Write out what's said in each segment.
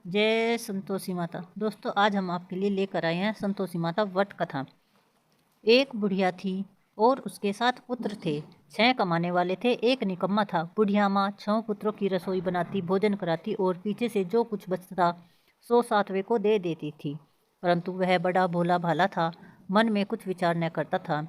जय संतोषी माता। दोस्तों, आज हम आपके लिए लेकर आए हैं संतोषी माता वट कथा। एक बुढ़िया थी और उसके 7 पुत्र थे। 6 कमाने वाले थे, एक निकम्मा था। बुढ़िया माँ 6 पुत्रों की रसोई बनाती, भोजन कराती और पीछे से जो कुछ बचता सो 7वें को दे देती थी। परंतु वह बड़ा भोला भाला था, मन में कुछ विचार न करता था।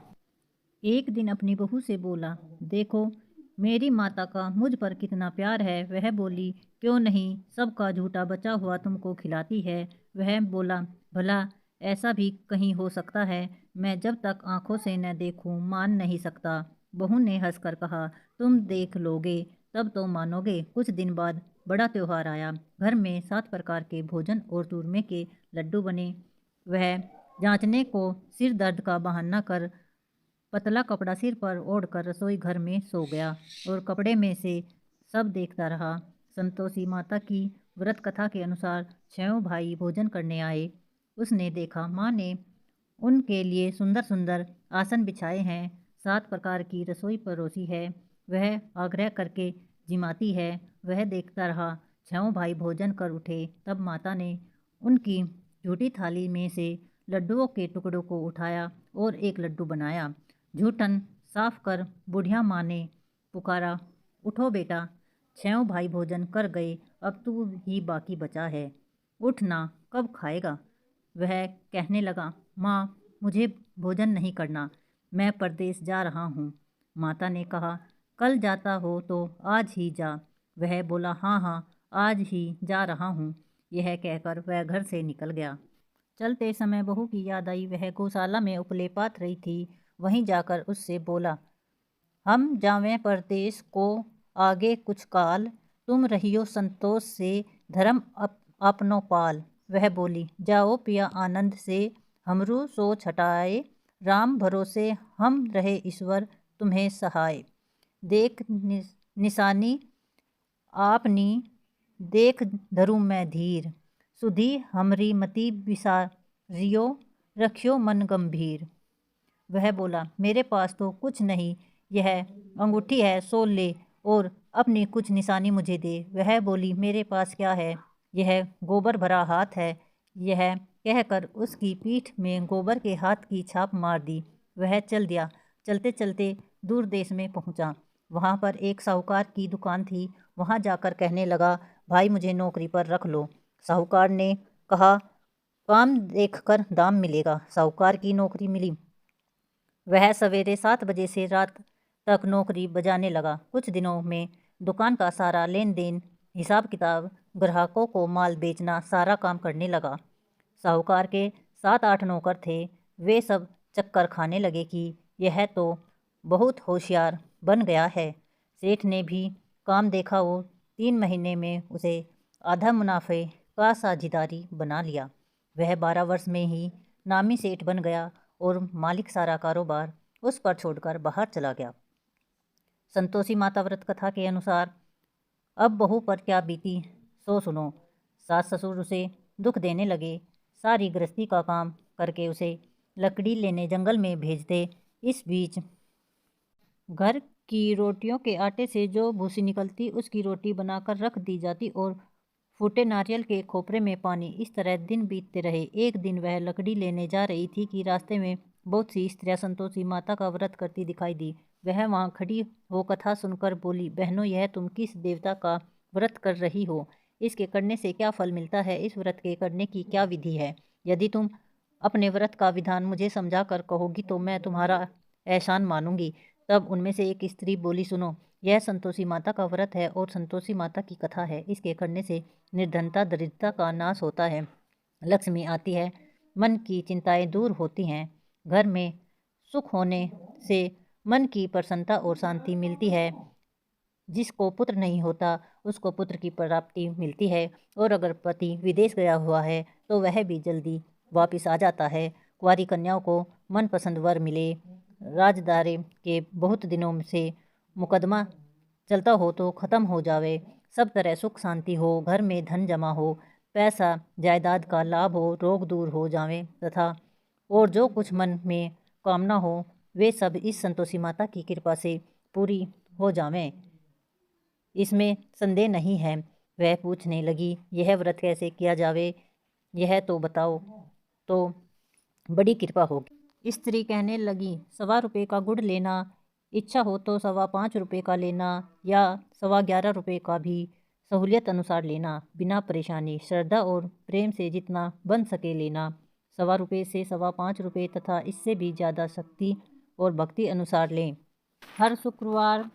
एक दिन अपनी बहू से बोला, देखो मेरी माता का मुझ पर कितना प्यार है। वह बोली, क्यों नहीं, सबका झूठा बचा हुआ तुमको खिलाती है। वह बोला, भला ऐसा भी कहीं हो सकता है? मैं जब तक आंखों से न देखूं मान नहीं सकता। बहू ने हंसकर कहा, तुम देख लोगे तब तो मानोगे। कुछ दिन बाद बड़ा त्योहार आया। घर में 7 प्रकार के भोजन और चूरमे के लड्डू बने। वह जांचने को सिर दर्द का बहाना कर पतला कपड़ा सिर पर ओढ़कर रसोई घर में सो गया और कपड़े में से सब देखता रहा। संतोषी माता की व्रत कथा के अनुसार 6 भाई भोजन करने आए। उसने देखा माँ ने उनके लिए सुंदर सुंदर आसन बिछाए हैं, 7 प्रकार की रसोई परोसी है। वह आग्रह करके जिमाती है। वह देखता रहा। 6 भाई भोजन कर उठे। तब माता ने उनकी झूठी थाली में से लड्डुओं के टुकड़ों को उठाया और एक लड्डू बनाया। झूठन साफ कर बुढ़िया माँ ने पुकारा, उठो बेटा, 6 भाई भोजन कर गए, अब तू ही बाकी बचा है। उठना, कब खाएगा? वह कहने लगा, माँ मुझे भोजन नहीं करना, मैं परदेश जा रहा हूँ। माता ने कहा, कल जाता हो तो आज ही जा। वह बोला, हाँ हाँ, आज ही जा रहा हूँ। यह कहकर वह घर से निकल गया। चलते समय बहू की याद आई। वह गौशाला में उपले पात रही थी। वहीं जाकर उससे बोला, हम जावें परदेश को आगे कुछ काल, तुम रहियो संतोष से धर्म अपनो पाल। वह बोली, जाओ पिया आनंद से, हमरू सोच हटाए, राम भरोसे हम रहे ईश्वर तुम्हें सहाय। देख निशानी आपनी, देख धरूं मैं धीर, सुधी हमरी मति बिसारियो, रखियो मन गंभीर। वह बोला, मेरे पास तो कुछ नहीं, यह अंगूठी है, सो ले और अपनी कुछ निशानी मुझे दे। वह बोली, मेरे पास क्या है, यह गोबर भरा हाथ है। यह कहकर उसकी पीठ में गोबर के हाथ की छाप मार दी। वह चल दिया। चलते चलते दूर देश में पहुंचा। वहां पर एक साहूकार की दुकान थी। वहां जाकर कहने लगा, भाई मुझे नौकरी पर रख लो। साहूकार ने कहा, काम देखकर दाम मिलेगा। साहूकार की नौकरी मिली। वह सवेरे 7 बजे से रात तक नौकरी बजाने लगा। कुछ दिनों में दुकान का सारा लेन देन, हिसाब किताब, ग्राहकों को माल बेचना, सारा काम करने लगा। साहूकार के 7-8 नौकर थे। वे सब चक्कर खाने लगे कि यह तो बहुत होशियार बन गया है। सेठ ने भी काम देखा। वो 3 महीने में उसे आधा मुनाफे का साझेदारी बना लिया। वह 12 वर्ष में ही नामी सेठ बन गया और मालिक सारा कारोबार उस पर छोड़कर बाहर चला गया। संतोषी माता व्रत कथा के अनुसार अब बहू पर क्या बीती सो सुनो। सास ससुर उसे दुख देने लगे। सारी गृहस्थी का काम करके उसे लकड़ी लेने जंगल में भेजते। इस बीच घर की रोटियों के आटे से जो भूसी निकलती उसकी रोटी बनाकर रख दी जाती और फूटे नारियल के खोपरे में पानी। इस तरह दिन बीतते रहे। एक दिन वह लकड़ी लेने जा रही थी कि रास्ते में बहुत सी स्त्रियां संतोषी माता का व्रत करती दिखाई दी। वह वहां खड़ी हो कथा सुनकर बोली, बहनों, यह तुम किस देवता का व्रत कर रही हो? इसके करने से क्या फल मिलता है? इस व्रत के करने की क्या विधि है? यदि तुम अपने व्रत का विधान मुझे समझा कर कहोगी तो मैं तुम्हारा एहसान मानूंगी। तब उनमें से एक स्त्री बोली, सुनो, यह संतोषी माता का व्रत है और संतोषी माता की कथा है। इसके करने से निर्धनता दरिद्रता का नाश होता है, लक्ष्मी आती है, मन की चिंताएं दूर होती हैं, घर में सुख होने से मन की प्रसन्नता और शांति मिलती है। जिसको पुत्र नहीं होता उसको पुत्र की प्राप्ति मिलती है और अगर पति विदेश गया हुआ है तो वह भी जल्दी वापस आ जाता है। कुंवारी कन्याओं को मनपसंद वर मिले, राजदारे के बहुत दिनों से मुकदमा चलता हो तो ख़त्म हो जावे, सब तरह सुख शांति हो, घर में धन जमा हो, पैसा जायदाद का लाभ हो, रोग दूर हो जावे तथा और जो कुछ मन में कामना हो वे सब इस संतोषी माता की कृपा से पूरी हो जावें। इसमें संदेह नहीं है। वह पूछने लगी, यह व्रत कैसे किया जावे, यह तो बताओ तो बड़ी कृपा होगी। स्त्री कहने लगी, 1.25 का गुड़ लेना, इच्छा हो तो 5.25 का लेना या 11.25 का भी सहूलियत अनुसार लेना, बिना परेशानी, श्रद्धा और प्रेम से जितना बन सके लेना। 1.25 से 5.25 तथा इससे भी ज़्यादा शक्ति और भक्ति अनुसार लें। हर शुक्रवार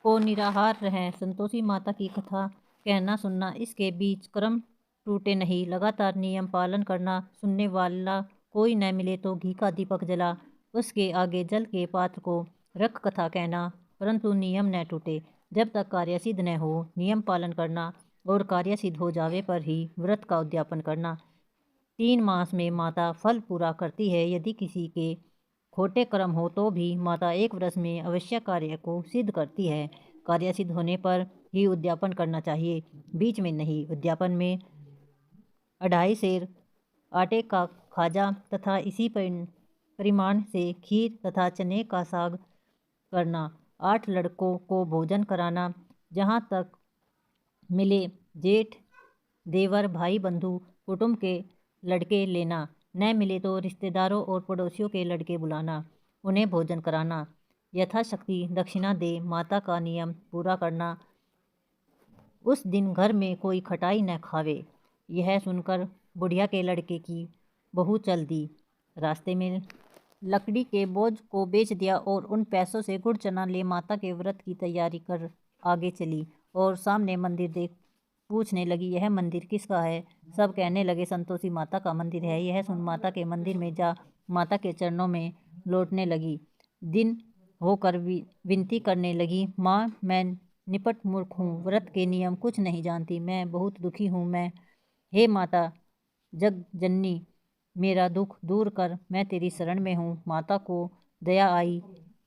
को निराहार रहें। संतोषी माता की कथा कहना सुनना, इसके बीच क्रम टूटे नहीं, लगातार नियम पालन करना। सुनने वाला कोई न मिले तो घी का दीपक जला उसके आगे जल के पात्र को रख कथा कहना, परंतु नियम न टूटे। जब तक कार्य सिद्ध न हो नियम पालन करना और कार्य सिद्ध हो जावे पर ही व्रत का उद्यापन करना। 3 मास में माता फल पूरा करती है। यदि किसी के खोटे कर्म हो तो भी माता एक वर्ष में अवश्य कार्य को सिद्ध करती है। कार्य सिद्ध होने पर ही उद्यापन करना चाहिए, बीच में नहीं। उद्यापन में 2.5 सेर आटे का खाजा तथा इसी परिमाण से खीर तथा चने का साग करना। 8 लड़कों को भोजन कराना। जहाँ तक मिले जेठ, देवर, भाई, बंधु, कुटुंब के लड़के लेना, न मिले तो रिश्तेदारों और पड़ोसियों के लड़के बुलाना, उन्हें भोजन कराना। यथाशक्ति दक्षिणा दे माता का नियम पूरा करना। उस दिन घर में कोई खटाई न खावे। यह सुनकर बुढ़िया के लड़के की बहू चल दी। रास्ते में लकड़ी के बोझ को बेच दिया और उन पैसों से गुड़ चना ले माता के व्रत की तैयारी कर आगे चली और सामने मंदिर देख पूछने लगी, यह मंदिर किसका है? सब कहने लगे, संतोषी माता का मंदिर है। यह सुन माता के मंदिर में जा माता के चरणों में लौटने लगी। दिन होकर विनती करने लगी, माँ मैं निपट मूर्ख हूँ, व्रत के नियम कुछ नहीं जानती, मैं बहुत दुखी हूँ। मैं हे माता जग जननी, मेरा दुख दूर कर, मैं तेरी शरण में हूँ। माता को दया आई।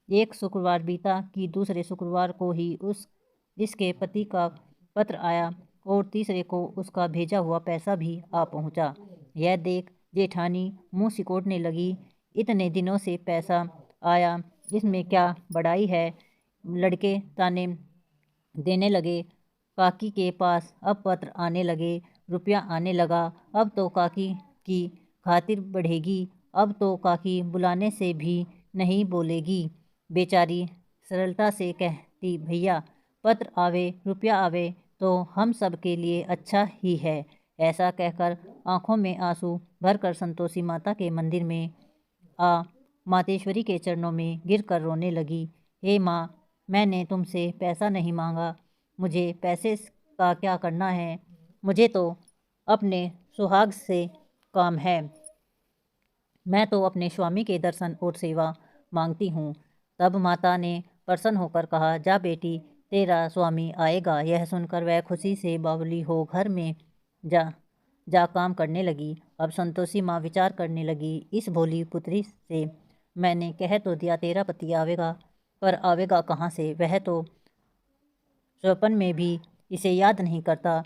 एक शुक्रवार बीता कि दूसरे शुक्रवार को ही इसके पति का पत्र आया और तीसरे को उसका भेजा हुआ पैसा भी आ पहुँचा। यह देख जेठानी मुँह सिकोड़ने लगी, इतने दिनों से पैसा आया, इसमें क्या बड़ाई है? लड़के ताने देने लगे, काकी के पास अब पत्र आने लगे, रुपया आने लगा, अब तो काकी की खातिर बढ़ेगी, अब तो काकी बुलाने से भी नहीं बोलेगी। बेचारी सरलता से कहती, भैया पत्र आवे रुपया आवे तो हम सब के लिए अच्छा ही है। ऐसा कहकर आंखों में आंसू भरकर संतोषी माता के मंदिर में आ मातेश्वरी के चरणों में गिरकर रोने लगी। हे माँ, मैंने तुमसे पैसा नहीं मांगा, मुझे पैसे का क्या करना है, मुझे तो अपने सुहाग से काम है, मैं तो अपने स्वामी के दर्शन और सेवा मांगती हूँ। तब माता ने प्रसन्न होकर कहा, जा बेटी, तेरा स्वामी आएगा। यह सुनकर वह खुशी से बावली हो घर में जा काम करने लगी। अब संतोषी माँ विचार करने लगी, इस भोली पुत्री से मैंने कह तो दिया तेरा पति आवेगा, पर आवेगा कहाँ से? वह तो स्वप्न में भी इसे याद नहीं करता,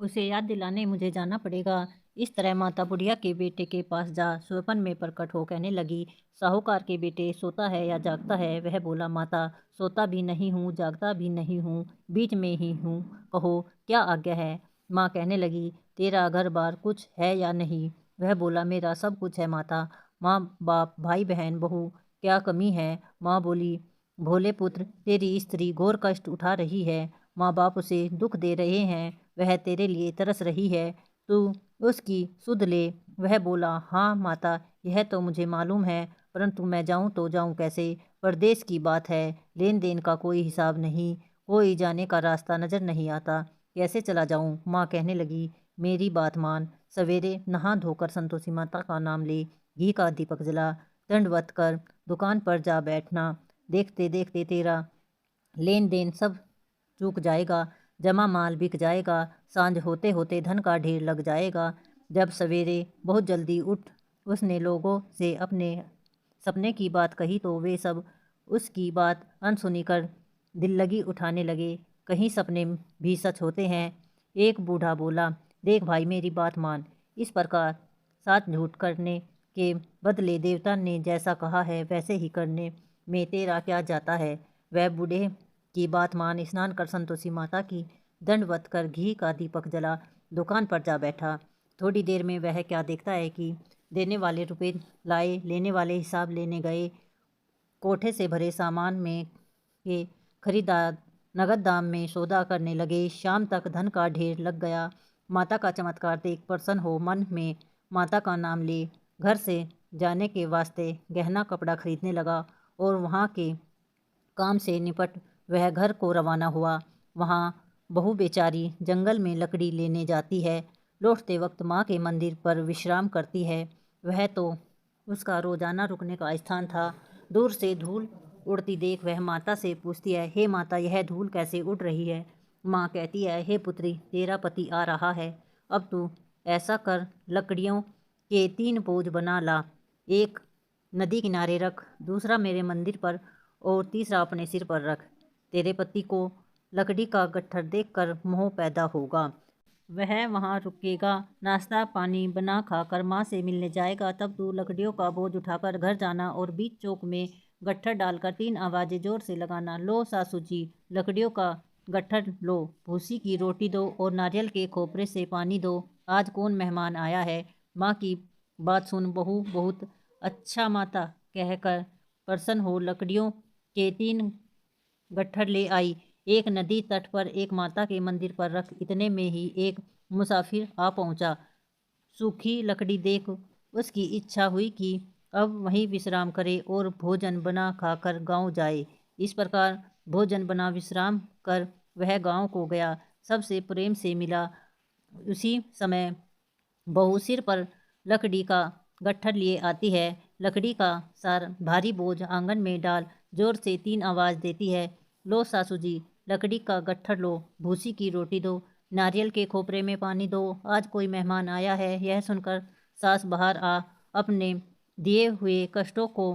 उसे याद दिलाने मुझे जाना पड़ेगा। इस तरह माता बुढ़िया के बेटे के पास जा स्वप्न में प्रकट हो कहने लगी, साहूकार के बेटे सोता है या जागता है? वह बोला, माता सोता भी नहीं हूँ, जागता भी नहीं हूँ, बीच में ही हूँ, कहो क्या आज्ञा है? माँ कहने लगी, तेरा घर बार कुछ है या नहीं? वह बोला, मेरा सब कुछ है माता, माँ बाप भाई बहन बहू, क्या कमी है? माँ बोली, भोले पुत्र, तेरी स्त्री घोर कष्ट उठा रही है, माँ बाप उसे दुख दे रहे हैं, वह तेरे लिए तरस रही है, तू उसकी सुध ले। वह बोला, हाँ माता, यह तो मुझे मालूम है, परंतु मैं जाऊँ तो जाऊँ कैसे? परदेश की बात है, लेन देन का कोई हिसाब नहीं, कोई जाने का रास्ता नज़र नहीं आता, कैसे चला जाऊँ? माँ कहने लगी, मेरी बात मान, सवेरे नहा धोकर संतोषी माता का नाम ले, घी का दीपक जला, दंडवत कर दुकान पर जा बैठना, देखते देखते तेरा लेन देन सब चूक जाएगा, जमा माल बिक जाएगा, सांझ होते होते धन का ढेर लग जाएगा। जब सवेरे बहुत जल्दी उठ उसने लोगों से अपने सपने की बात कही तो वे सब उसकी बात अनसुनी कर दिल लगी उठाने लगे, कहीं सपने भी सच होते हैं। एक बूढ़ा बोला, देख भाई मेरी बात मान, इस प्रकार साथ झूठ करने के बदले देवता ने जैसा कहा है वैसे ही करने में तेरा क्या जाता है? वह बूढ़े की बात मान स्नान कर संतोषी माता की दंडवत कर घी का दीपक जला दुकान पर जा बैठा। थोड़ी देर में वह क्या देखता है कि देने वाले रुपए लाए, लेने वाले हिसाब लेने गए। कोठे से भरे सामान में के खरीदार नगद दाम में सौदा करने लगे। शाम तक धन का ढेर लग गया। माता का चमत्कार देख प्रसन्न हो मन में माता का नाम ले घर से जाने के वास्ते गहना कपड़ा खरीदने लगा और वहाँ के काम से निपट वह घर को रवाना हुआ। वहाँ बहू बेचारी जंगल में लकड़ी लेने जाती है। लौटते वक्त माँ के मंदिर पर विश्राम करती है। वह तो उसका रोजाना रुकने का स्थान था। दूर से धूल उड़ती देख वह माता से पूछती है, हे माता, यह धूल कैसे उड़ रही है? माँ कहती है, हे पुत्री, तेरा पति आ रहा है। अब तू ऐसा कर, लकड़ियों के 3 बोझ बना ला। एक नदी किनारे रख, दूसरा मेरे मंदिर पर और तीसरा अपने सिर पर रख। तेरे पति को लकड़ी का गट्ठर देखकर मोह पैदा होगा। वह वहाँ रुकेगा, नाश्ता पानी बना खाकर माँ से मिलने जाएगा। तब तू लकड़ियों का बोझ उठाकर घर जाना और बीच चौक में गट्ठर डालकर 3 आवाज़ें जोर से लगाना। लो सासू जी, लकड़ियों का गट्ठर लो, भूसी की रोटी दो और नारियल के खोपरे से पानी दो। आज कौन मेहमान आया है? माँ की बात सुन बहू बहुत अच्छा माता कहकर प्रसन्न हो लकड़ियों के 3 गट्ठर ले आई। एक नदी तट पर, एक माता के मंदिर पर रख। इतने में ही एक मुसाफिर आ पहुंचा। सूखी लकड़ी देख उसकी इच्छा हुई कि अब वहीं विश्राम करे और भोजन बना खाकर गांव जाए। इस प्रकार भोजन बना विश्राम कर वह गांव को गया। सबसे प्रेम से मिला। उसी समय बहू सिर पर लकड़ी का गट्ठर लिए आती है। लकड़ी का सार भारी बोझ आंगन में डाल जोर से 3 आवाज़ देती है, लो सासू जी, लकड़ी का गट्ठर लो, भूसी की रोटी दो, नारियल के खोपरे में पानी दो। आज कोई मेहमान आया है। यह सुनकर सास बाहर आ अपने दिए हुए कष्टों को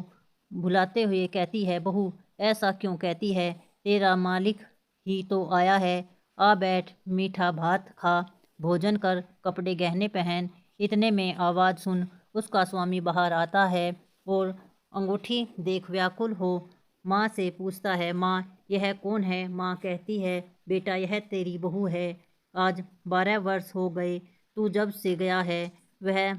भुलाते हुए कहती है, बहू ऐसा क्यों कहती है? तेरा मालिक ही तो आया है। आ बैठ, मीठा भात खा, भोजन कर, कपड़े गहने पहन। इतने में आवाज़ सुन उसका स्वामी बाहर आता है और अंगूठी देख व्याकुल हो माँ से पूछता है, माँ यह कौन है? माँ कहती है, बेटा यह तेरी बहू है। आज 12 वर्ष हो गए तू जब से गया है। वह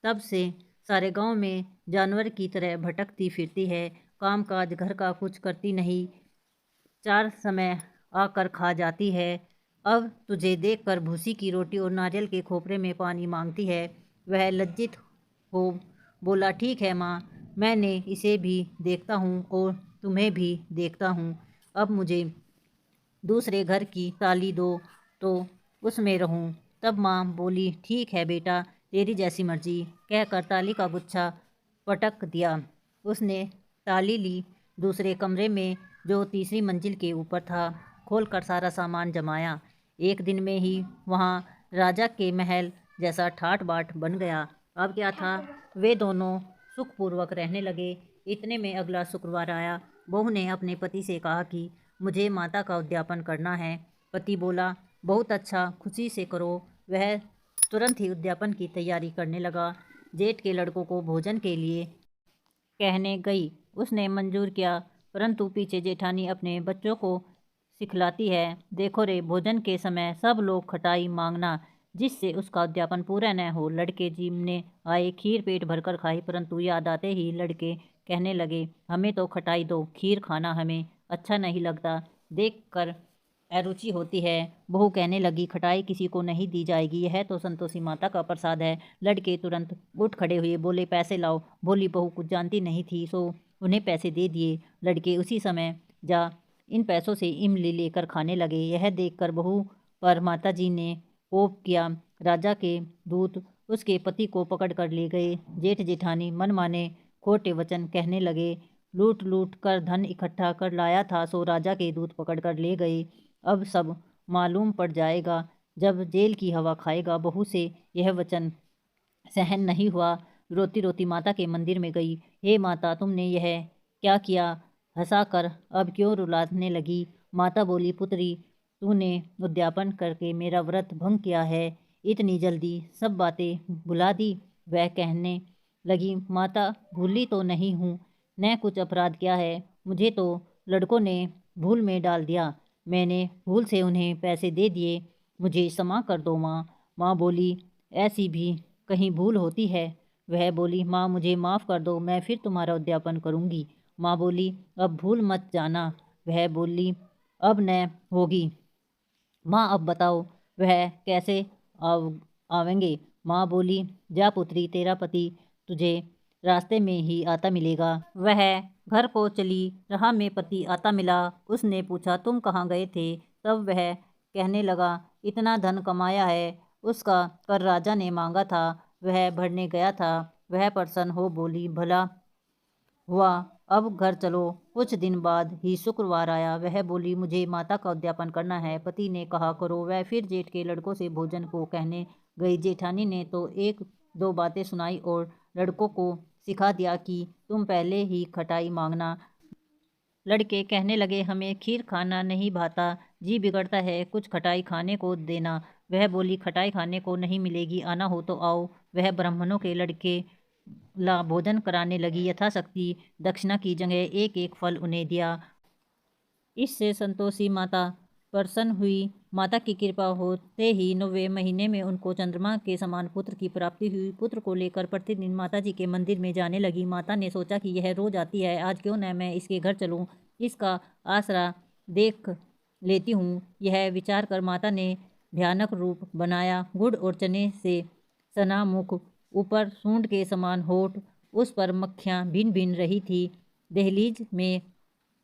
तब से सारे गांव में जानवर की तरह भटकती फिरती है। काम काज घर का कुछ करती नहीं, 4 समय आकर खा जाती है। अब तुझे देखकर भूसी की रोटी और नारियल के खोपरे में पानी मांगती है। वह लज्जित हो बोला, ठीक है माँ, मैंने इसे भी देखता हूँ और तुम्हें भी देखता हूँ। अब मुझे दूसरे घर की ताली दो तो उसमें रहूं। तब माँ बोली, ठीक है बेटा, तेरी जैसी मर्जी, कहकर ताली का गुच्छा पटक दिया। उसने ताली ली। दूसरे कमरे में जो तीसरी मंजिल के ऊपर था, खोलकर सारा सामान जमाया। एक दिन में ही वहाँ राजा के महल जैसा ठाट बाट बन गया। अब क्या था, वे दोनों सुखपूर्वक रहने लगे। इतने में अगला शुक्रवार आया। बहू ने अपने पति से कहा कि मुझे माता का उद्यापन करना है। पति बोला, बहुत अच्छा, खुशी से करो। वह तुरंत ही उद्यापन की तैयारी करने लगा। जेठ के लड़कों को भोजन के लिए कहने गई। उसने मंजूर किया, परंतु पीछे जेठानी अपने बच्चों को सिखलाती है, देखो रे, भोजन के समय सब लोग खटाई मांगना, जिससे उसका उद्यापन पूरा न हो। लड़के जीमने आए, खीर पेट भरकर खाई, परंतु याद आते ही लड़के कहने लगे, हमें तो खटाई दो, खीर खाना हमें अच्छा नहीं लगता, देखकर अरुचि होती है। बहू कहने लगी, खटाई किसी को नहीं दी जाएगी, यह तो संतोषी माता का प्रसाद है। लड़के तुरंत उठ खड़े हुए, बोले, पैसे लाओ। भोली बहू कुछ जानती नहीं थी, सो उन्हें पैसे दे दिए। लड़के उसी समय जा इन पैसों से इमली लेकर खाने लगे। यह देखकर बहू पर माताजी ने कोप किया। राजा के दूत उसके पति को पकड़ कर ले गए। जेठ जेठानी मनमाने खोटे वचन कहने लगे। लूट लूट कर धन इकट्ठा कर लाया था, सो राजा के दूत पकड़ कर ले गए। अब सब मालूम पड़ जाएगा जब जेल की हवा खाएगा। बहू से यह वचन सहन नहीं हुआ। रोती रोती माता के मंदिर में गई। हे माता, तुमने यह क्या किया? हंसाकर अब क्यों रुलाने लगी? माता बोली, पुत्री, तूने उद्यापन करके मेरा व्रत भंग किया है। इतनी जल्दी सब बातें भुला दी। वह कहने लगी, माता, भूली तो नहीं हूँ, न कुछ अपराध किया है, मुझे तो लड़कों ने भूल में डाल दिया। मैंने भूल से उन्हें पैसे दे दिए, मुझे क्षमा कर दो माँ। माँ बोली, ऐसी भी कहीं भूल होती है। वह बोली, माँ मुझे माफ़ कर दो, मैं फिर तुम्हारा उद्यापन करूँगी। माँ बोली, अब भूल मत जाना। वह बोली, अब न होगी। माँ अब बताओ वह कैसे आवेंगे। माँ बोली, जा पुत्री, तेरा पति तुझे रास्ते में ही आता मिलेगा। वह घर को चली, राह में पति आता मिला। उसने पूछा, तुम कहाँ गए थे? तब वह कहने लगा, इतना धन कमाया है, उसका कर राजा ने मांगा था, वह भरने गया था। वह प्रसन्न हो बोली, भला हुआ, अब घर चलो। कुछ दिन बाद ही शुक्रवार आया। वह बोली, मुझे माता का उद्यापन करना है। पति ने कहा, करो। वह फिर जेठ के लड़कों से भोजन को कहने गई। जेठानी ने तो एक दो बातें सुनाई और लड़कों को सिखा दिया कि तुम पहले ही खटाई मांगना। लड़के कहने लगे, हमें खीर खाना नहीं भाता, जी बिगड़ता है, कुछ खटाई खाने को देना। वह बोली, खटाई खाने को नहीं मिलेगी, आना हो तो आओ। वह ब्राह्मणों के लड़के ला भोजन कराने लगी। यथाशक्ति दक्षिणा की जगह एक एक फल उन्हें दिया। इससे संतोषी माता प्रसन्न हुई। माता की कृपा होते ही 9वें महीने में उनको चंद्रमा के समान पुत्र की प्राप्ति हुई। पुत्र को लेकर प्रतिदिन माता जी के मंदिर में जाने लगी। माता ने सोचा कि यह रोज आती है, आज क्यों न मैं इसके घर चलूं, इसका आसरा देख लेती हूँ। यह विचार कर माता ने भयानक रूप बनाया। गुड़ और चने से सना मुख, ऊपर सूंड के समान होठ, उस पर मक्खियाँ भिन भिन रही थी। दहलीज में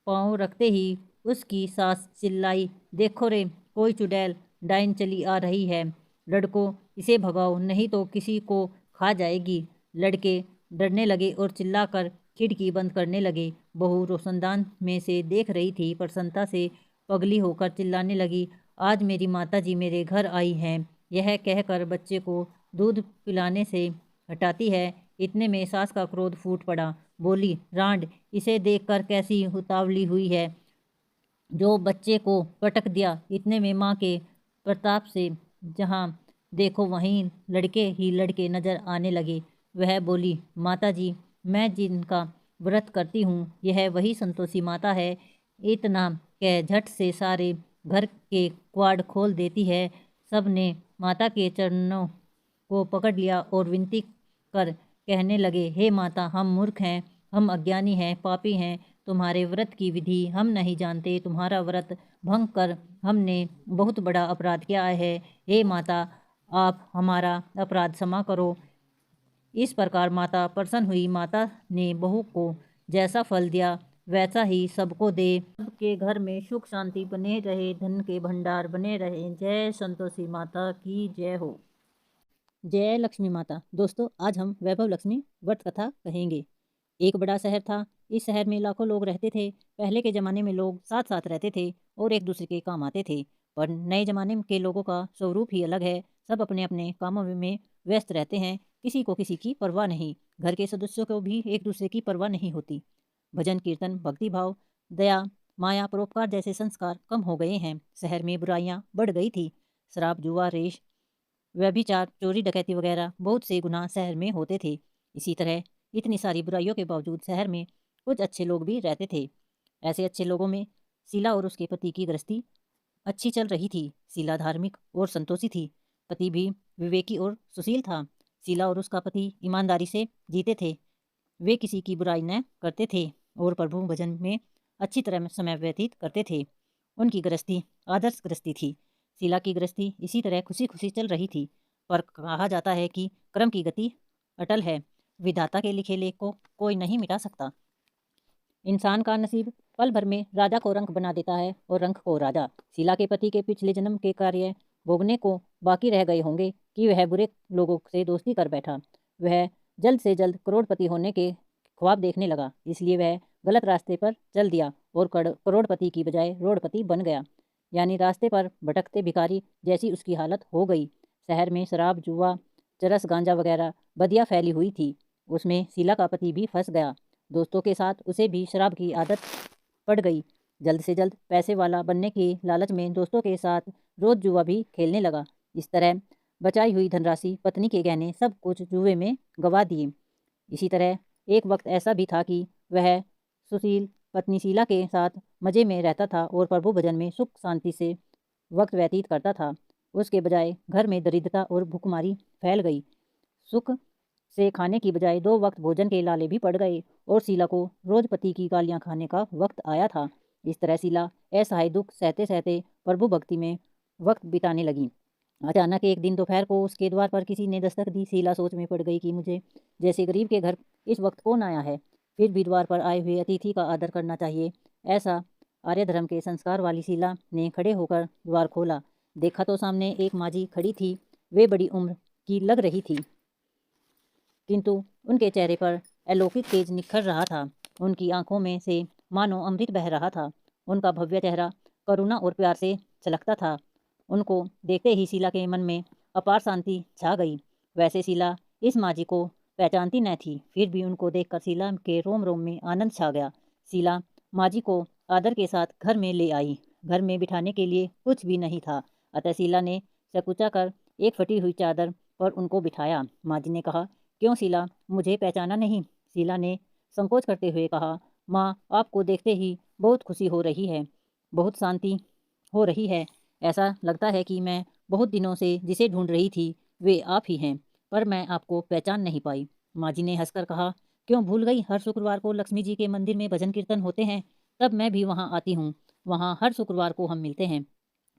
पाँव रखते ही उसकी सास चिल्लाई, देखो रे, कोई चुड़ैल डाइन चली आ रही है, लड़कों इसे भगाओ, नहीं तो किसी को खा जाएगी। लड़के डरने लगे और चिल्लाकर खिड़की बंद करने लगे। बहू रोशनदान में से देख रही थी, प्रसन्नता से पगली होकर चिल्लाने लगी, आज मेरी माताजी मेरे घर आई हैं। यह कहकर बच्चे को दूध पिलाने से हटाती है। इतने में सास का क्रोध फूट पड़ा। बोली, रांड, इसे देखकर कैसी उतावली हुई है, जो बच्चे को पटक दिया। इतने में माँ के प्रताप से जहाँ देखो वहीं लड़के ही लड़के नजर आने लगे। वह बोली, माता जी, मैं जिनका व्रत करती हूँ, यह वही संतोषी माता है। इतना कह झट से सारे घर के क्वाड खोल देती है। सब ने माता के चरणों को पकड़ लिया और विनती कर कहने लगे, हे माता, हम मूर्ख हैं, हम अज्ञानी हैं, पापी हैं, तुम्हारे व्रत की विधि हम नहीं जानते, तुम्हारा व्रत भंग कर हमने बहुत बड़ा अपराध किया है। हे माता, आप हमारा अपराध क्षमा करो। इस प्रकार माता प्रसन्न हुई। माता ने बहू को जैसा फल दिया वैसा ही सबको दे। सबके घर में सुख शांति बने रहे, धन के भंडार बने रहे। जय संतोषी माता की जय हो। जय लक्ष्मी माता। दोस्तों, आज हम वैभव लक्ष्मी व्रत कथा कहेंगे। एक बड़ा शहर था। इस शहर में लाखों लोग रहते थे। पहले के ज़माने में लोग साथ साथ रहते थे और एक दूसरे के काम आते थे, पर नए ज़माने के लोगों का स्वरूप ही अलग है। सब अपने अपने कामों में व्यस्त रहते हैं, किसी को किसी की परवाह नहीं। घर के सदस्यों को भी एक दूसरे की परवाह नहीं होती। भजन कीर्तन, भक्ति भाव, दया, माया, परोपकार जैसे संस्कार कम हो गए हैं। शहर में बुराइयां बढ़ गई थी। शराब, जुआ, रेश, व्यभिचार, चोरी, डकैती वगैरह बहुत से गुनाह शहर में होते थे। इसी तरह इतनी सारी बुराइयों के बावजूद शहर में कुछ अच्छे लोग भी रहते थे। ऐसे अच्छे लोगों में शीला और उसके पति की गृहस्थी अच्छी चल रही थी। शीला धार्मिक और संतोषी थी। पति भी विवेकी और सुशील था। शीला और उसका पति ईमानदारी से जीते थे। वे किसी की बुराई न करते थे और प्रभु भजन में अच्छी तरह समय व्यतीत करते थे। उनकी गृहस्थी आदर्श गृहस्थी थी। शीला की गृहस्थी इसी तरह खुशी खुशी चल रही थी। पर कहा जाता है कि कर्म की गति अटल है, विधाता के लिखे लेख को कोई नहीं मिटा सकता। इंसान का नसीब पल भर में राजा को रंक बना देता है और रंक को राजा। शीला के पति के पिछले जन्म के कार्य भोगने को बाकी रह गए होंगे कि वह बुरे लोगों से दोस्ती कर बैठा। वह जल्द से जल्द करोड़पति होने के ख्वाब देखने लगा, इसलिए वह गलत रास्ते पर चल दिया और करोड़पति की बजाय रोड़पति बन गया। यानी रास्ते पर भटकते भिखारी जैसी उसकी हालत हो गई। शहर में शराब, जुआ, चरस, गांजा वगैरह बदिया फैली हुई थी। उसमें शीला का पति भी फंस गया। दोस्तों के साथ उसे भी शराब की आदत पड़ गई। जल्द से जल्द पैसे वाला बनने की लालच में दोस्तों के साथ रोज जुआ भी खेलने लगा। इस तरह बचाई हुई धनराशि, पत्नी के गहने, सब कुछ जुए में गवा दिए। इसी तरह एक वक्त ऐसा भी था कि वह सुशील पत्नी शीला के साथ मज़े में रहता था और प्रभु भजन में सुख शांति से वक्त व्यतीत करता था। उसके बजाय घर में दरिद्रता और भूखमारी फैल गई। सुख से खाने की बजाय 2 वक्त भोजन के लाले भी पड़ गए और शीला को रोज पति की गालियां खाने का वक्त आया था। इस तरह शीला असहाय दुख सहते सहते प्रभु भक्ति में वक्त बिताने लगी। अचानक एक दिन दोपहर को उसके द्वार पर किसी ने दस्तक दी। शीला सोच में पड़ गई कि मुझे जैसे गरीब के घर इस वक्त कौन आया है। फिर भी द्वार पर आए हुए अतिथि का आदर करना चाहिए, ऐसा आर्य धर्म के संस्कार वाली शीला ने खड़े होकर द्वार खोला। देखा तो सामने एक माजी खड़ी थी। वे बड़ी उम्र की लग रही थी, किंतु उनके चेहरे पर अलौकिक तेज निखर रहा था। उनकी आंखों में से मानो अमृत बह रहा था। उनका भव्य चेहरा करुणा और प्यार से छलकता था। उनको देखते ही शीला के मन में अपार शांति छा गई। वैसे शीला इस माजी को पहचानती न थी, फिर भी उनको देखकर शीला के रोम रोम में आनंद छा गया। शीला माजी को आदर के साथ घर में ले आई। घर में बिठाने के लिए कुछ भी नहीं था, अतः शीला ने सकुचा कर एक फटी हुई चादर पर उनको बिठाया। माजी ने कहा, क्यों शीला, मुझे पहचाना नहीं? शीला ने संकोच करते हुए कहा, माँ, आपको देखते ही बहुत खुशी हो रही है, बहुत शांति हो रही है। ऐसा लगता है कि मैं बहुत दिनों से जिसे ढूंढ रही थी वे आप ही हैं, पर मैं आपको पहचान नहीं पाई। माजी ने हंसकर कहा, क्यों भूल गई? हर शुक्रवार को लक्ष्मी जी के मंदिर में भजन कीर्तन होते हैं, तब मैं भी वहाँ आती हूँ। वहाँ हर शुक्रवार को हम मिलते हैं।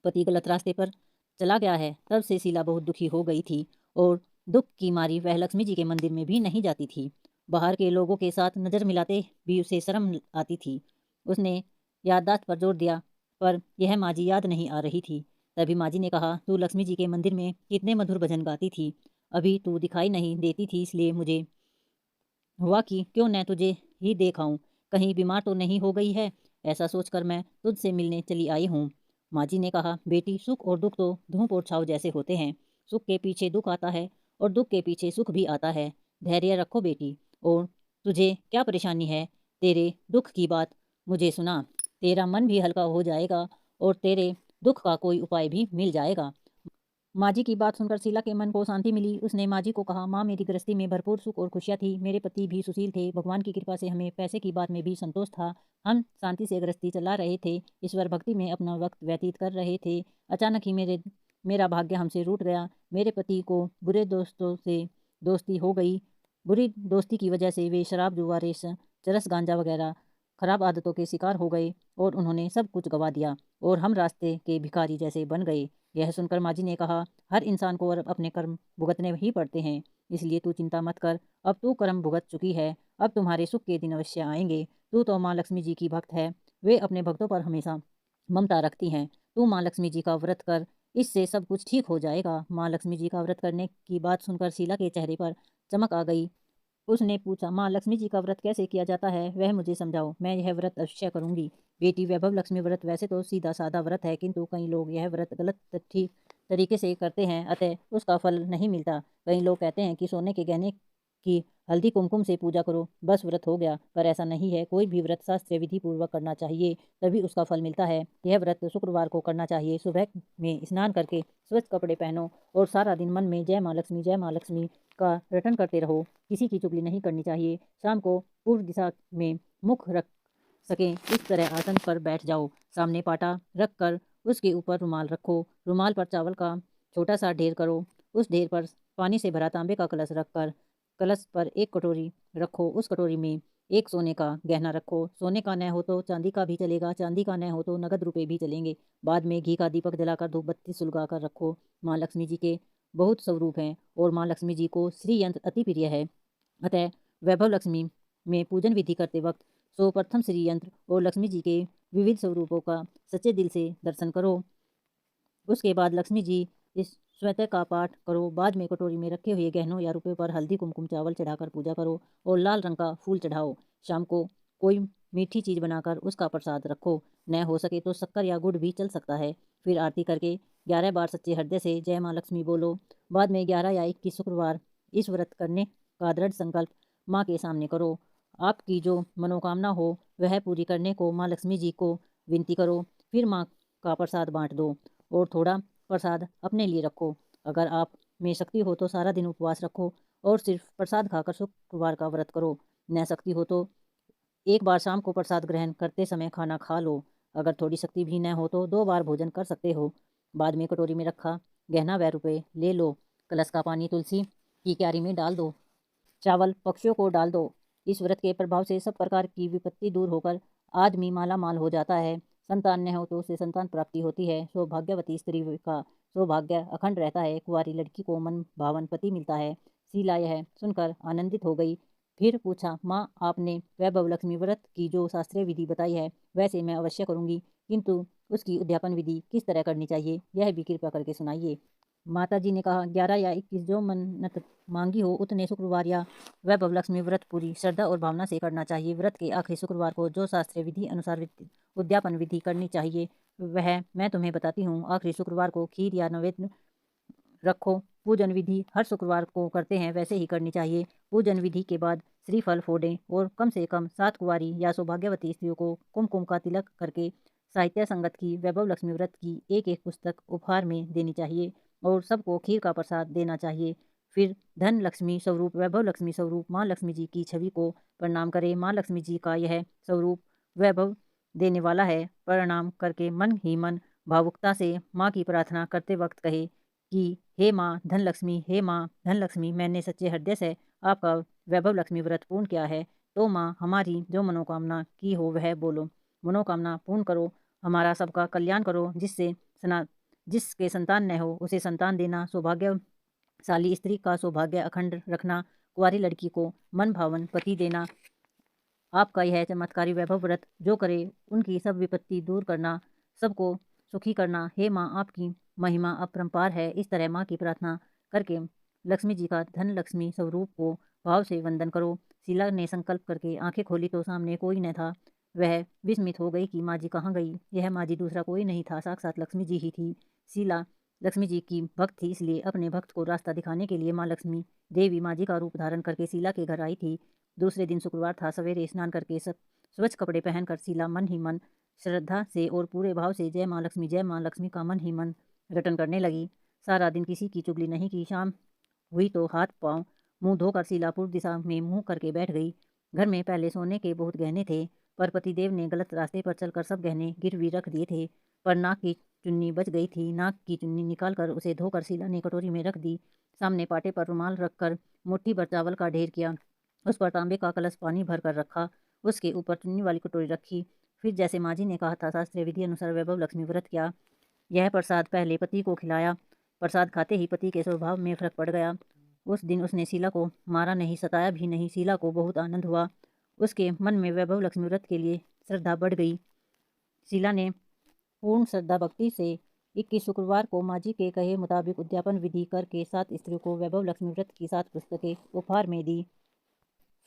पति गलत रास्ते पर चला गया है, तब से शीला बहुत दुखी हो गई थी और दुख की मारी वह लक्ष्मी जी के मंदिर में भी नहीं जाती थी। बाहर के लोगों के साथ नज़र मिलाते भी उसे शर्म आती थी। उसने याददाश्त पर जोर दिया, पर यह माजी याद नहीं आ रही थी। तभी माजी ने कहा, तू लक्ष्मी जी के मंदिर में कितने मधुर भजन गाती थी, अभी तू दिखाई नहीं देती थी, इसलिए मुझे हुआ कि क्यों न तुझे ही देख आऊं, कहीं बीमार तो नहीं हो गई है। ऐसा सोचकर मैं तुझसे मिलने चली आई हूँ। माजी ने कहा, बेटी, सुख और दुख तो धूप और छाव जैसे होते हैं। सुख के पीछे दुख आता है और दुख के पीछे सुख भी आता है। धैर्य रखो बेटी। और तुझे क्या परेशानी है? तेरे दुख की बात मुझे सुना, तेरा मन भी हल्का हो जाएगा और तेरे दुख का कोई उपाय भी मिल जाएगा। माजी की बात सुनकर शीला के मन को शांति मिली। उसने माजी को कहा, माँ, मेरी गृहस्थी में भरपूर सुख और खुशियाँ थी। मेरे पति भी सुशील थे। भगवान की कृपा से हमें पैसे की बात में भी संतोष था। हम शांति से गृहस्थी चला रहे थे, ईश्वर भक्ति में अपना वक्त व्यतीत कर रहे थे। अचानक ही मेरा भाग्य हमसे रूठ गया। मेरे पति को बुरे दोस्तों से दोस्ती हो गई। बुरी दोस्ती की वजह से वे शराब, जुआ, रेस, चरस, गांजा वगैरह खराब आदतों के शिकार हो गए और उन्होंने सब कुछ गवा दिया और हम रास्ते के भिखारी जैसे बन गए। यह सुनकर माजी ने कहा, हर इंसान को अपने कर्म भुगतने ही पड़ते हैं, इसलिए तू चिंता मत कर। अब तू कर्म भुगत चुकी है, अब तुम्हारे सुख के दिन अवश्य आएंगे। तू तो माँ लक्ष्मी जी की भक्त है, वे अपने भक्तों पर हमेशा ममता रखती हैं। तू माँ लक्ष्मी जी का व्रत कर, इससे सब कुछ ठीक हो जाएगा। माँ लक्ष्मी जी का व्रत करने की बात सुनकर शीला के चेहरे पर चमक आ गई। उसने पूछा, माँ, लक्ष्मी जी का व्रत कैसे किया जाता है, वह मुझे समझाओ, मैं यह व्रत अवश्य करूंगी। बेटी, वैभव लक्ष्मी व्रत वैसे तो सीधा साधा व्रत है, किंतु कई लोग यह व्रत गलत ठीक तरीके से करते हैं, अतः उसका फल नहीं मिलता। कई लोग कहते हैं कि सोने के गहने की हल्दी कुमकुम से पूजा करो, बस व्रत हो गया, पर ऐसा नहीं है। कोई भी व्रत शास्त्रीय विधि पूर्वक करना चाहिए, तभी उसका फल मिलता है। यह व्रत शुक्रवार को करना चाहिए। सुबह में स्नान करके स्वच्छ कपड़े पहनो और सारा दिन मन में जय माँ लक्ष्मी का रटन करते रहो। किसी की चुगली नहीं करनी चाहिए। शाम को पूर्व दिशा में मुख रख सकें इस तरह आसन पर बैठ जाओ। सामने पाटा रख कर उसके ऊपर रुमाल रखो। रुमाल पर चावल का छोटा सा ढेर करो। उस ढेर पर पानी से भरा तांबे का कलश रखकर कलश पर एक कटोरी रखो। उस कटोरी में एक सोने का गहना रखो। सोने का न हो तो चांदी का भी चलेगा, चांदी का न हो तो नगद रुपए भी चलेंगे। बाद में घी का दीपक जलाकर धूप बत्ती सुलगा कर रखो। माँ लक्ष्मी जी के बहुत स्वरूप हैं और माँ लक्ष्मी जी को श्री यंत्र अति प्रिय है, अतः वैभव लक्ष्मी में पूजन विधि करते वक्त सर्वप्रथम श्री यंत्र और लक्ष्मी जी के विविध स्वरूपों का सच्चे दिल से दर्शन करो। उसके बाद लक्ष्मी जी इस स्वतः का पाठ करो। बाद में कटोरी में रखे हुए गहनों या रुपये पर हल्दी कुमकुम चावल चढ़ाकर पूजा करो और लाल रंग का फूल चढ़ाओ। शाम को कोई मीठी चीज़ बनाकर उसका प्रसाद रखो। न हो सके तो शक्कर या गुड़ भी चल सकता है। फिर आरती करके 11 बार सच्चे हृदय से जय माँ लक्ष्मी बोलो। बाद में 11 या 21 शुक्रवार इस व्रत करने का दृढ़ संकल्प माँ के सामने करो। आपकी जो मनोकामना हो वह पूरी करने को माँ लक्ष्मी जी को विनती करो। फिर माँ का प्रसाद बांट दो और थोड़ा प्रसाद अपने लिए रखो। अगर आप में शक्ति हो तो सारा दिन उपवास रखो और सिर्फ प्रसाद खाकर शुक्रवार का व्रत करो। न शक्ति हो तो एक बार शाम को प्रसाद ग्रहण करते समय खाना खा लो। अगर थोड़ी शक्ति भी न हो तो 2 बार भोजन कर सकते हो। बाद में कटोरी में रखा गहना व रुपये ले लो। कलश का पानी तुलसी की क्यारी में डाल दो। चावल पक्षियों को डाल दो। इस व्रत के प्रभाव से सब प्रकार की विपत्ति दूर होकर आदमी माला माल हो जाता है। संतान न हो तो उसे संतान प्राप्ति होती है। सौभाग्यवती स्त्री का सौभाग्य अखंड रहता है। कुंवारी लड़की को मन भावन पति मिलता है। शीला यह सुनकर आनंदित हो गई। फिर पूछा, माँ, आपने वैभव लक्ष्मी व्रत की जो शास्त्रीय विधि बताई है वैसे मैं अवश्य करूंगी, किंतु उसकी उद्यापन विधि किस तरह करनी चाहिए यह भी कृपया करके सुनाइए। माताजी ने कहा, 11 या 21 जो मन्नत मांगी हो उतने शुक्रवार या वैभव लक्ष्मी व्रत पूरी श्रद्धा और भावना से करना चाहिए। व्रत के आखिरी शुक्रवार को जो शास्त्रीय विधि अनुसार उद्यापन विधि करनी चाहिए वह मैं तुम्हें बताती हूँ। आखिरी शुक्रवार को खीर या नैवेद्य रखो। पूजन विधि हर शुक्रवार को करते हैं वैसे ही करनी चाहिए। पूजन विधि के बाद श्रीफल फोड़ें और कम से कम 7 कुंवारी या सौभाग्यवती स्त्रियों को कुमकुम का तिलक करके साहित्य संगत की वैभव लक्ष्मी व्रत की एक पुस्तक उपहार में देनी चाहिए और सबको खीर का प्रसाद देना चाहिए। फिर धन लक्ष्मी स्वरूप वैभव लक्ष्मी स्वरूप माँ लक्ष्मी जी की छवि को प्रणाम करें। माँ लक्ष्मी जी का यह स्वरूप वैभव देने वाला है। प्रणाम करके मन ही मन भावुकता से माँ की प्रार्थना करते वक्त कहे कि हे माँ धनलक्ष्मी, हे माँ धनलक्ष्मी, मैंने सच्चे हृदय से आपका वैभव लक्ष्मी व्रत पूर्ण किया है, तो माँ हमारी जो मनोकामना की हो वह बोलो। मनोकामना पूर्ण करो, हमारा सबका कल्याण करो। जिसके संतान न हो उसे संतान देना, सौभाग्यशाली स्त्री का सौभाग्य अखंड रखना, कुंवारी लड़की को मन भावन पति देना। आपका यह चमत्कारी वैभव व्रत जो करे उनकी सब विपत्ति दूर करना, सबको सुखी करना। हे माँ, आपकी महिमा अपरंपार है। इस तरह माँ की प्रार्थना करके लक्ष्मी जी का धन लक्ष्मी स्वरूप को भाव से वंदन करो। शीला ने संकल्प करके आंखें खोली तो सामने कोई न था। वह विस्मित हो गई कि माँ जी कहाँ गई। यह माँ जी दूसरा कोई नहीं था, साक्षात लक्ष्मी जी ही थी। शीला लक्ष्मी जी की भक्त थी, इसलिए अपने भक्त को रास्ता दिखाने के लिए माँ लक्ष्मी देवी माँ जी का रूप धारण करके शीला के घर आई थी। दूसरे दिन शुक्रवार था। सवेरे स्नान करके स्वच्छ कपड़े पहनकर शीला मन ही मन श्रद्धा से और पूरे भाव से जय माँ लक्ष्मी का मन ही मन रटन करने लगी। सारा दिन किसी की चुगली नहीं की। शाम हुई तो हाथ पांव मुंह धोकर शीला पूर्व दिशा में मुंह करके बैठ गई। घर में पहले सोने के बहुत गहने थे, पर पतिदेव ने गलत रास्ते पर चलकर सब गहने गिरवी रख दिए थे। पर नाक की चुन्नी बच गई थी। नाक की चुन्नी निकालकर उसे धोकर शीला ने कटोरी में रख दी। सामने पाटे पर रुमाल रखकर मुट्ठी भर चावल का ढेर किया। उस पर तांबे का कलश पानी भर कर रखा। उसके ऊपर चुन्नी वाली कटोरी रखी। फिर जैसे माँ जी ने कहा था शास्त्रीय विधि अनुसार वैभव लक्ष्मी व्रत किया। यह प्रसाद पहले पति को खिलाया। प्रसाद खाते ही पति के स्वभाव में फर्क पड़ गया। उस दिन उसने शीला को मारा नहीं, सताया भी नहीं। शीला को बहुत आनंद हुआ। उसके मन में वैभव लक्ष्मी व्रत के लिए श्रद्धा बढ़ गई। शीला ने पूर्ण श्रद्धा भक्ति से 21 शुक्रवार को माँ जी के कहे मुताबिक उद्यापन विधि करके 7 स्त्रियों को वैभव लक्ष्मी व्रत की 7 पुस्तकें उपहार में दी।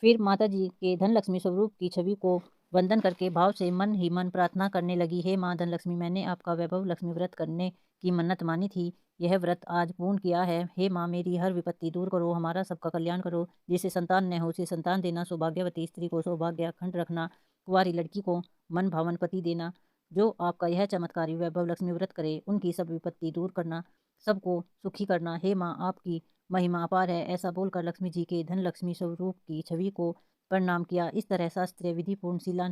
फिर माता जी के धनलक्ष्मी स्वरूप की छवि को वंदन करके भाव से मन ही मन प्रार्थना करने लगी। हे माँ धनलक्ष्मी, मैंने आपका वैभव लक्ष्मी व्रत करने की मन्नत मानी थी, यह व्रत आज पूर्ण किया है। हे माँ, मेरी हर विपत्ति दूर करो, हमारा सबका कल्याण करो। जिसे संतान न हो उसे संतान देना, सौभाग्यवती स्त्री को सौभाग्य अखंड रखना, कुंवारी लड़की को मन भावन पति देना। जो आपका यह चमत्कारी वैभव लक्ष्मी व्रत करे उनकी सब विपत्ति दूर करना, सबको सुखी करना। हे माँ, आपकी महिमा अपार है। ऐसा बोलकर लक्ष्मी जी के धन लक्ष्मी स्वरूप की छवि को प्रणाम किया। इस तरह शास्त्रीय विधि पूर्ण शीला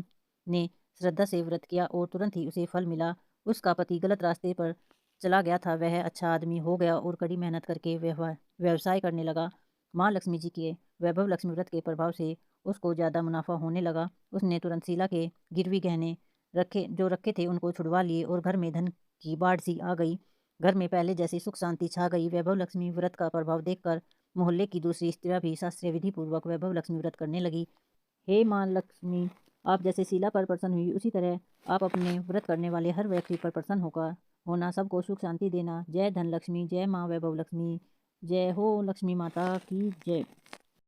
ने श्रद्धा से व्रत किया और तुरंत ही उसे फल मिला। उसका पति गलत रास्ते पर चला गया था, वह अच्छा आदमी हो गया और कड़ी मेहनत करके व्यवसाय करने लगा। माँ लक्ष्मी जी के वैभव लक्ष्मी व्रत के प्रभाव से उसको ज़्यादा मुनाफा होने लगा। उसने तुरंत शीला के गिरवी गहने रखे थे उनको छुड़वा लिए और घर में धन की बाढ़ सी आ गई। घर में पहले जैसी सुख शांति छा गई। वैभव लक्ष्मी व्रत का प्रभाव देखकर मोहल्ले की दूसरी स्त्रियां भी शास्त्रीय विधि पूर्वक वैभव लक्ष्मी व्रत करने लगी। हे माँ लक्ष्मी, आप जैसे शीला पर प्रसन्न हुई उसी तरह आप अपने व्रत करने वाले हर व्यक्ति पर प्रसन्न होकर होना, सबको सुख शांति देना। जय धन लक्ष्मी, जय माँ वैभव लक्ष्मी, जय हो लक्ष्मी माता की जय।